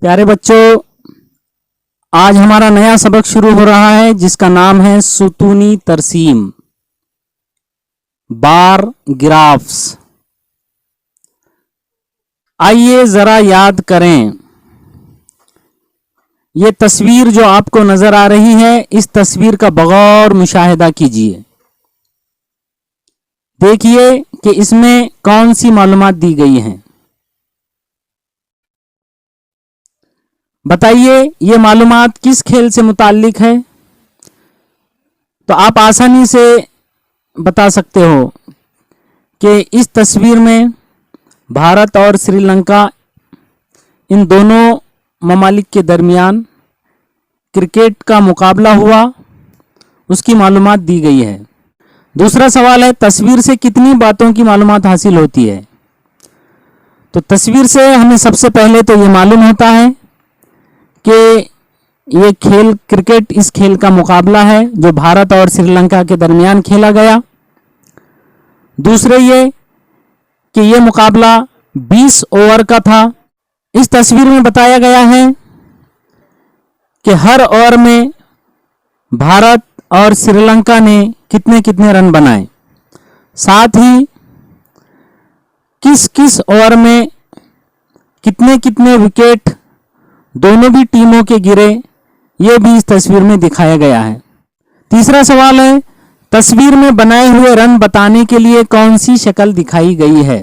प्यारे बच्चों, आज हमारा नया सबक शुरू हो रहा है जिसका नाम है सुतूनी तरसीम, बार ग्राफ्स। आइए जरा याद करें, ये तस्वीर जो आपको नजर आ रही है, इस तस्वीर का बगौर मुशाहिदा कीजिए। देखिए कि इसमें कौन सी मालूमात दी गई हैं। बताइए ये मालूमात किस खेल से मुताल्लिक है। तो आप आसानी से बता सकते हो कि इस तस्वीर में भारत और श्रीलंका, इन दोनों ममालिक के दरमियान क्रिकेट का मुकाबला हुआ, उसकी मालूमात दी गई है। दूसरा सवाल है, तस्वीर से कितनी बातों की मालूमात हासिल होती है। तो तस्वीर से हमें सबसे पहले तो ये मालूम होता है कि ये खेल क्रिकेट, इस खेल का मुकाबला है जो भारत और श्रीलंका के दरमियान खेला गया। दूसरे ये कि ये मुकाबला 20 ओवर का था। इस तस्वीर में बताया गया है कि हर ओवर में भारत और श्रीलंका ने कितने कितने रन बनाए, साथ ही किस किस ओवर में कितने कितने विकेट दोनों भी टीमों के गिरे, ये भी इस तस्वीर में दिखाया गया है। तीसरा सवाल है, तस्वीर में बनाए हुए रन बताने के लिए कौन सी शक्ल दिखाई गई है।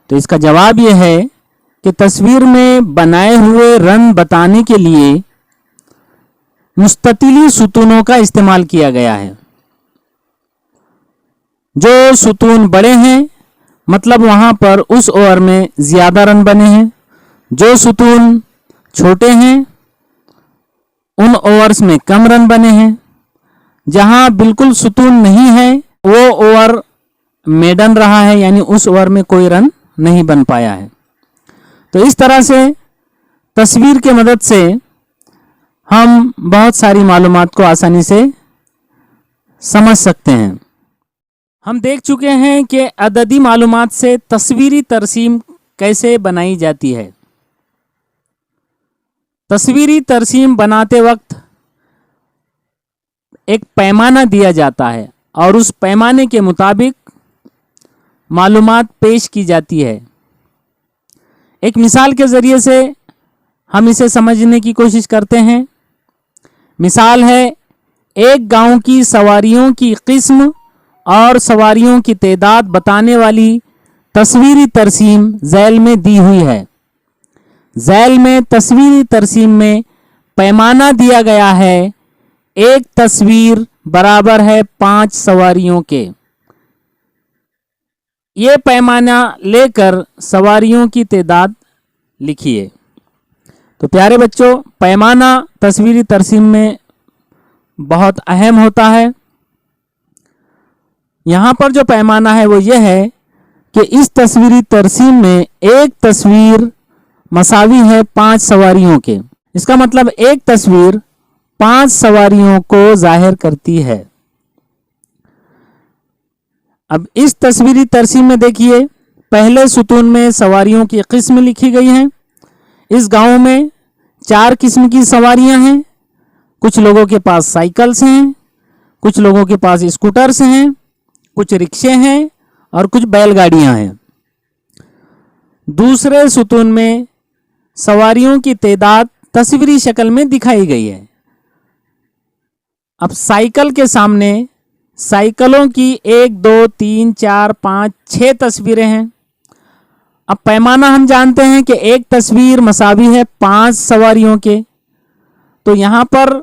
तो इसका जवाब यह है कि तस्वीर में बनाए हुए रन बताने के लिए मुस्ततिली सुतूनों का इस्तेमाल किया गया है। जो सुतून बड़े हैं, मतलब वहां पर उस ओवर में ज्यादा रन बने हैं। जो सुतून छोटे हैं, उन ओवर्स में कम रन बने हैं। जहां बिल्कुल सुतून नहीं है, वो ओवर मेडन रहा है, यानी उस ओवर में कोई रन नहीं बन पाया है। तो इस तरह से तस्वीर के मदद से हम बहुत सारी मालूमात को आसानी से समझ सकते हैं। हम देख चुके हैं कि अददी मालूमात से तस्वीरी तरसीम कैसे बनाई जाती है। तस्वीरी तरसीम बनाते वक्त एक पैमाना दिया जाता है और उस पैमाने के मुताबिक मालूमात पेश की जाती है। एक मिसाल के ज़रिए से हम इसे समझने की कोशिश करते हैं। मिसाल है, एक गांव की सवारियों की किस्म और सवारियों की तादाद बताने वाली तस्वीरी तरसीम झैल में दी हुई है। झैल में तस्वीरी तरसीम में पैमाना दिया गया है, एक तस्वीर बराबर है 5 सवारियों के। ये पैमाना लेकर सवारियों की तादाद लिखिए। तो प्यारे बच्चों, पैमाना तस्वीरी तरसीम में बहुत अहम होता है। यहाँ पर जो पैमाना है वो ये है कि इस तस्वीरी तरसीम में एक तस्वीर मसावी है 5 सवारियों के। इसका मतलब एक तस्वीर 5 सवारियों को जाहिर करती है। अब इस तस्वीरी तरसीम में देखिए, पहले सुतून में सवारियों की किस्म लिखी गई है। इस गांव में 4 किस्म की सवारियां हैं। कुछ लोगों के पास साइकिल्स हैं, कुछ लोगों के पास स्कूटर्स हैं, कुछ रिक्शे हैं और कुछ बैलगाड़ियां हैं। दूसरे सुतून में सवारियों की तादाद तस्वीरी शक्ल में दिखाई गई है। अब साइकिल के सामने साइकिलों की 1 2 3 4 5 6 तस्वीरें हैं। अब पैमाना हम जानते हैं कि एक तस्वीर मसावी है 5 सवारियों के। तो यहाँ पर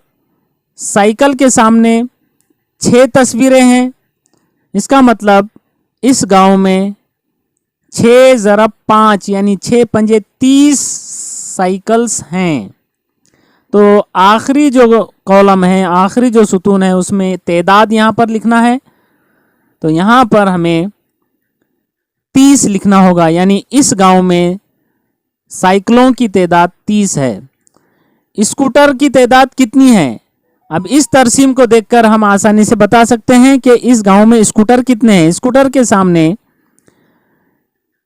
साइकिल के सामने 6 तस्वीरें हैं। इसका मतलब इस गांव में 6 × 5 यानी 6 पंजे 30 साइकिल्स हैं। तो आखिरी जो कॉलम है, आखिरी जो सुतून है, उसमें तादाद यहाँ पर लिखना है। तो यहाँ पर हमें 30 लिखना होगा, यानी इस गांव में साइकिलों की तादाद 30 है। स्कूटर की तादाद कितनी है? अब इस तरसीम को देखकर हम आसानी से बता सकते हैं कि इस गांव में स्कूटर कितने हैं। स्कूटर के सामने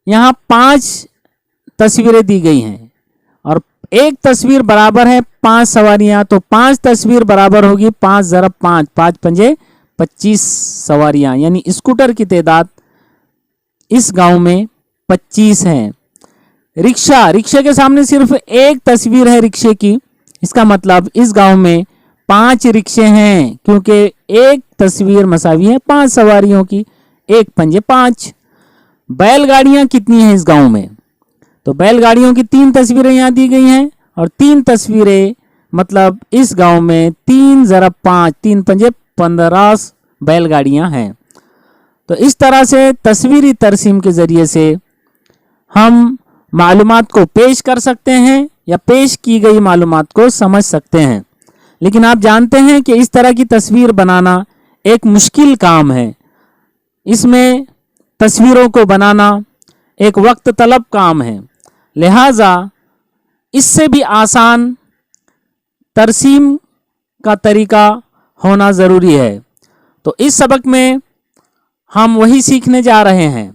यहाँ 5 तस्वीरें दी गई हैं और एक तस्वीर बराबर है 5 सवारियां, तो 5 तस्वीर बराबर होगी 5 ज़रब 5, 5 पंजे 25 सवारियां, यानी स्कूटर की तादाद इस गांव में 25 है। रिक्शा के सामने सिर्फ एक तस्वीर है रिक्शे की, इसका मतलब इस गांव में 5 रिक्शे हैं, क्योंकि एक तस्वीर मसावी है 5 सवारियों की, 1 पंजे 5। बैलगाड़ियां कितनी हैं इस गांव में? तो बैलगाड़ियों की 3 तस्वीरें यहाँ दी गई हैं, और 3 तस्वीरें मतलब इस गांव में 3 ज़रब 5, 3 पंजे 15 बैलगाड़ियां हैं। तो इस तरह से तस्वीरी तरसीम के ज़रिए से हम मालूमात को पेश कर सकते हैं या पेश की गई मालूमात को समझ सकते हैं। लेकिन आप जानते हैं कि इस तरह की तस्वीर बनाना एक मुश्किल काम है। इसमें तस्वीरों को बनाना एक वक्त तलब काम है, लिहाजा इससे भी आसान तरसीम का तरीका होना ज़रूरी है। तो इस सबक में हम वही सीखने जा रहे हैं।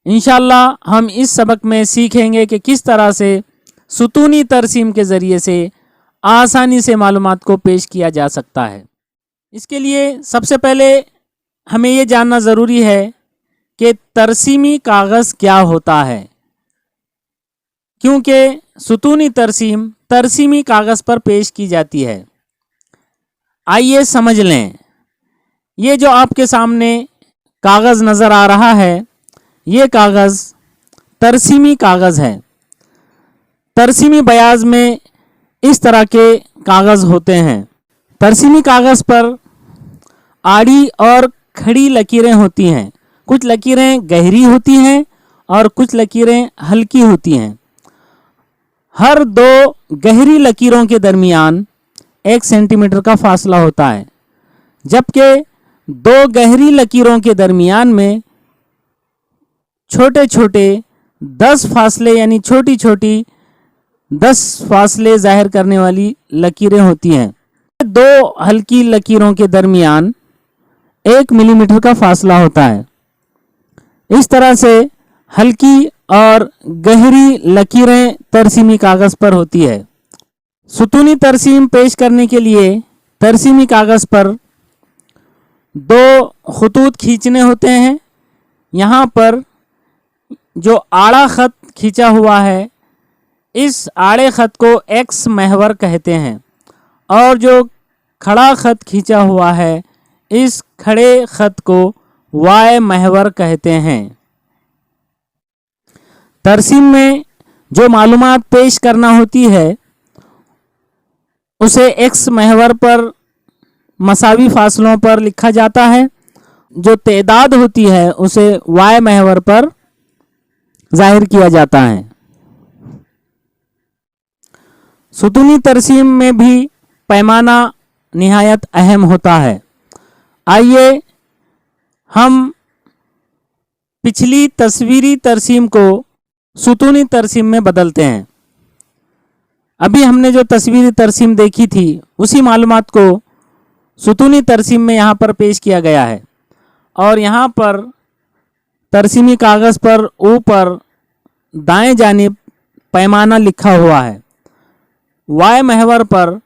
इंशाअल्लाह हम इस सबक में सीखेंगे कि किस तरह से सुतूनी तरसीम के ज़रिए से आसानी से मालूमात को पेश किया जा सकता है। इसके लिए सबसे पहले हमें ये जानना ज़रूरी है कि तरसीमी कागज़ क्या होता है, क्योंकि सुतूनी तरसीम तरसीमी कागज़ पर पेश की जाती है। आइए समझ लें। ये जो आपके सामने कागज़ नज़र आ रहा है, ये कागज़ तरसीमी कागज़ है। तरसीमी बयाज में इस तरह के कागज़ होते हैं। तरसीमी कागज़ पर आड़ी और खड़ी लकीरें होती हैं। कुछ लकीरें गहरी होती हैं और कुछ लकीरें हल्की होती हैं। हर 2 गहरी लकीरों के दरमियान 1 सेंटीमीटर का फासला होता है, जबकि 2 गहरी लकीरों के दरमियान में छोटे छोटे 10 फासले यानी छोटी छोटी 10 फासले जाहिर करने वाली लकीरें होती हैं। 2 हल्की लकीरों के दरमियान 1 मिलीमीटर का फासला होता है। इस तरह से हल्की और गहरी लकीरें तरसीमी कागज़ पर होती है। सुतूनी तरसीम पेश करने के लिए तरसीमी कागज़ पर 2 खतूत खींचने होते हैं। यहाँ पर जो आड़ा ख़त खींचा हुआ है, इस आड़े ख़त को एक्स महवर कहते हैं, और जो खड़ा ख़त खींचा हुआ है, इस खड़े ख़त को वाय महवर कहते हैं। तरसीम में जो मालूमात पेश करना होती है उसे एक्स महवर पर मसावी फासलों पर लिखा जाता है। जो तादाद होती है उसे वाय महवर पर जाहिर किया जाता है। सुतूनी तरसीम में भी पैमाना निहायत अहम होता है। आइए हम पिछली तस्वीरी तरसीम को सुतूनी तरसीम में बदलते हैं। अभी हमने जो तस्वीरी तरसीम देखी थी उसी मालूमात को सुतूनी तरसीम में यहाँ पर पेश किया गया है, और यहाँ पर तरसीमी कागज़ पर ऊपर दाएं जानिब पैमाना लिखा हुआ है। वाय महवर पर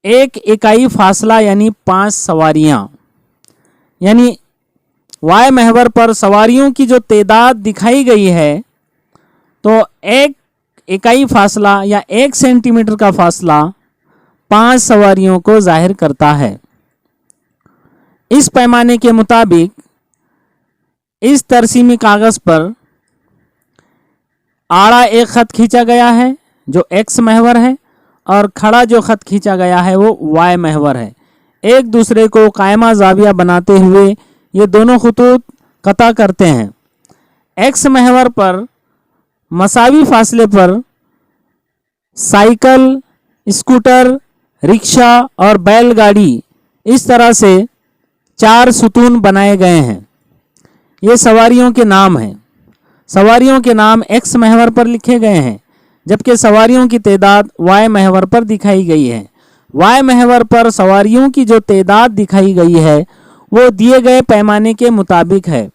1 इकाई फासला यानी 5 सवारियाँ, यानी वाय महवर पर सवारियों की जो तादाद दिखाई गई है, तो 1 इकाई फासला या 1 सेंटीमीटर का फासला 5 सवारियों को जाहिर करता है। इस पैमाने के मुताबिक इस तरसीमी कागज़ पर आड़ा एक ख़त खींचा गया है जो एक्स महवर है, और खड़ा जो ख़त खींचा गया है वो वाय महवर है। एक दूसरे को कायमा ज़ाविया बनाते हुए ये दोनों खतूत कता करते हैं। एक्स महवर पर मसावी फासले पर साइकिल, स्कूटर, रिक्शा और बैलगाड़ी, इस तरह से 4 सुतून बनाए गए हैं। ये सवारियों के नाम हैं। सवारियों के नाम एक्स महवर पर लिखे गए हैं, जबकि सवारियों की तादाद वाय महवर पर दिखाई गई है। वाय महवर पर सवारियों की जो तादाद दिखाई गई है वो दिए गए पैमाने के मुताबिक है।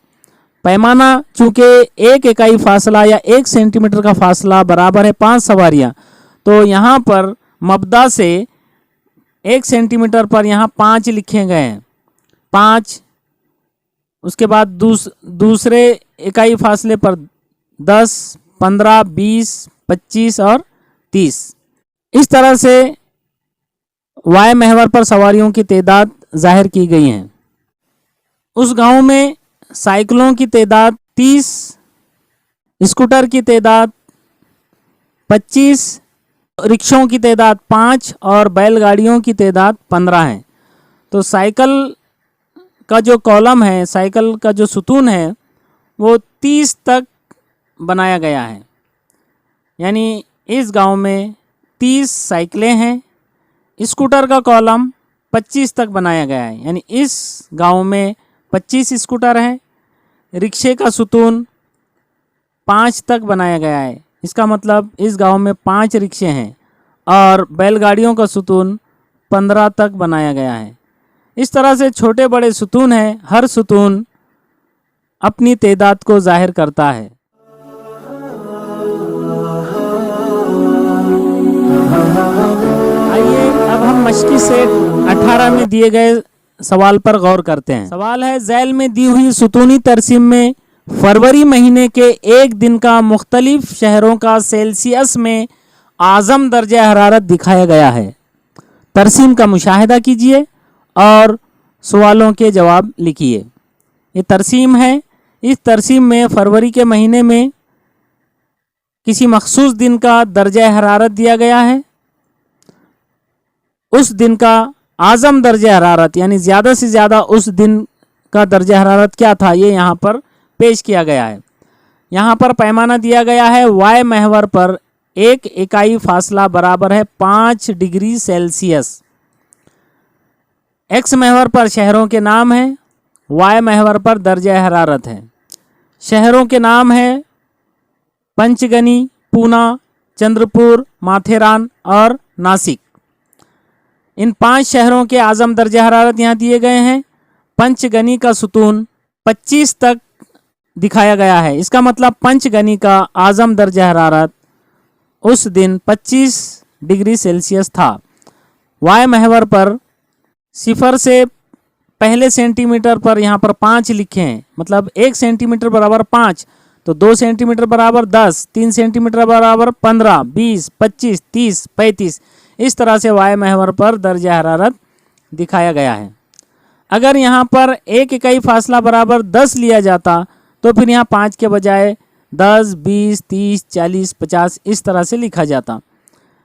पैमाना चूंकि एक इकाई फासला या 1 सेंटीमीटर का फासला बराबर है 5 सवारियां, तो यहाँ पर मबदा से 1 सेंटीमीटर पर यहाँ 5 लिखे गए हैं, 5। उसके बाद दूसरे इकाई फासले पर 10, 15, 20, 25 और 30। इस तरह से वाय महवर पर सवारियों की तादाद जाहिर की गई है। उस गांव में साइकिलों की तादाद 30, स्कूटर की तादाद 25, रिक्शों की तादाद 5 और बैलगाड़ियों की तादाद 15 है। तो साइकिल का जो कॉलम है, साइकिल का जो सुतून है, वो 30 तक बनाया गया है। यानी इस गांव में 30 साइकिलें हैं। स्कूटर का कॉलम 25 तक बनाया गया है, यानी इस गांव में 25 स्कूटर हैं। रिक्शे का सुतून 5 तक बनाया गया है, इसका मतलब इस गांव में 5 रिक्शे हैं। और बैलगाड़ियों का सुतून 15 तक बनाया गया है। इस तरह से छोटे बड़े सुतून हैं, हर सुतून अपनी तादाद को जाहिर करता है। आइए अब हम मशकी सेट 18 में दिए गए सवाल पर गौर करते हैं। सवाल है, झैल में दी हुई सुतूनी तरसीम में फरवरी महीने के एक दिन का मुख्तलिफ शहरों का सेल्सियस में आज़म दर्जा हरारत दिखाया गया है। तरसीम का मुशाहिदा कीजिए और सवालों के जवाब लिखिए। ये तरसीम है। इस तरसीम में फरवरी के महीने में किसी मखसूस दिन का दर्जा हरारत दिया गया है। उस दिन का आज़म दर्जा हरारत यानी ज़्यादा से ज़्यादा उस दिन का दर्जा हरारत क्या था, ये यहाँ पर पेश किया गया है। यहाँ पर पैमाना दिया गया है, वाय महवर पर एक इकाई फासला बराबर है 5 डिग्री सेल्सियस। एक्स महवर पर शहरों के नाम हैं, वाय महवर पर दर्जा हरारत है। शहरों के नाम हैं पंचगनी, पूना, चंद्रपुर, माथेरान और नासिक। इन 5 शहरों के आज़म दर्जा हरारत यहाँ दिए गए हैं। पंचगनी का सुतून 25 तक दिखाया गया है, इसका मतलब पंचगनी का आज़म दर्जा हरारत उस दिन 25 डिग्री सेल्सियस था। वाय महवर पर 0 से पहले सेंटीमीटर पर यहाँ पर 5 लिखे हैं, मतलब 1 सेंटीमीटर बराबर 5, तो 2 सेंटीमीटर बराबर 10, 3 सेंटीमीटर बराबर 15, 20, 25, 30, 35। इस तरह से वाय महवर पर दर्जा हरारत दिखाया गया है। अगर यहाँ पर एक इकाई फासला बराबर 10 लिया जाता तो फिर यहाँ 5 के बजाय 10, 20, 30, 40, 50 इस तरह से लिखा जाता,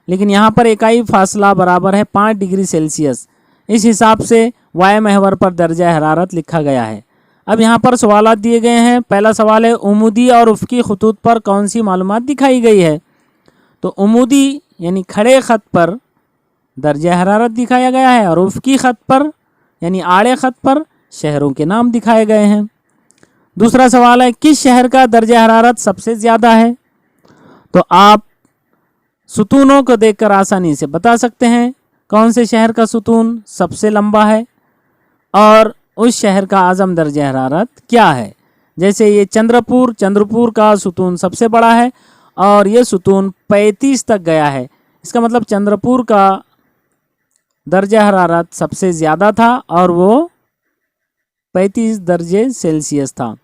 लेकिन यहाँ पर इकाई फासला बराबर है 5 डिग्री सेल्सियस। इस हिसाब से वाय महवर पर दर्जा हरारत लिखा गया है। अब यहाँ पर सवालात दिए गए हैं। पहला सवाल है, उमूदी और उफ़क़ी खतूत पर कौन सी मालूमात दिखाई गई है? तो उमूदी यानी खड़े ख़त पर दर्जा हरारत दिखाया गया है और उफ़क़ी ख़त पर यानी आड़े ख़त पर शहरों के नाम दिखाए गए हैं। दूसरा सवाल है, किस शहर का दर्जा हरारत सबसे ज़्यादा है? तो आप सुतूनों को देखकर आसानी से बता सकते हैं कौन से शहर का सुतून सबसे लंबा है और उस शहर का आज़म दर्जा हरारत क्या है। जैसे ये चंद्रपुर का सुतून सबसे बड़ा है और ये सुतून 35 तक गया है, इसका मतलब चंद्रपुर का दर्जा हरारत सबसे ज़्यादा था और वो 35 दर्जे सेल्सियस था।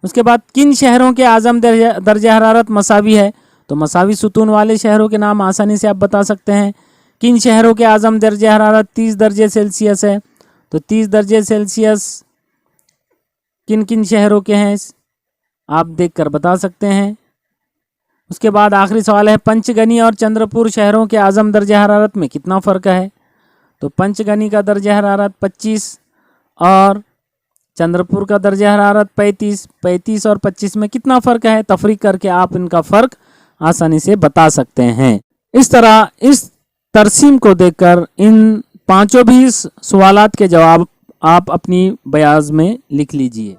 उसके बाद किन शहरों के आज़म दर्जा हरारत मसावी है? तो मसावी सुतून वाले शहरों के नाम आसानी से आप बता सकते हैं। किन शहरों के आज़म दर्जा हरारत 30 दर्जे सेल्सियस है? तो 30 दर्जे सेल्सियस किन किन शहरों के हैं आप देखकर बता सकते हैं। उसके बाद आखिरी सवाल है, पंचगनी और चंद्रपुर शहरों के आज़म दर्जा हरारत में कितना फ़र्क है? तो पंचगनी का दर्जा हरारत 25 और चंद्रपुर का दर्जा हरारत 35 और 25 में कितना फ़र्क है? तफरीक करके आप इनका फ़र्क आसानी से बता सकते हैं। इस तरह इस तरसीम को देखकर इन 5 भी सवालात के जवाब आप अपनी बयाज में लिख लीजिए।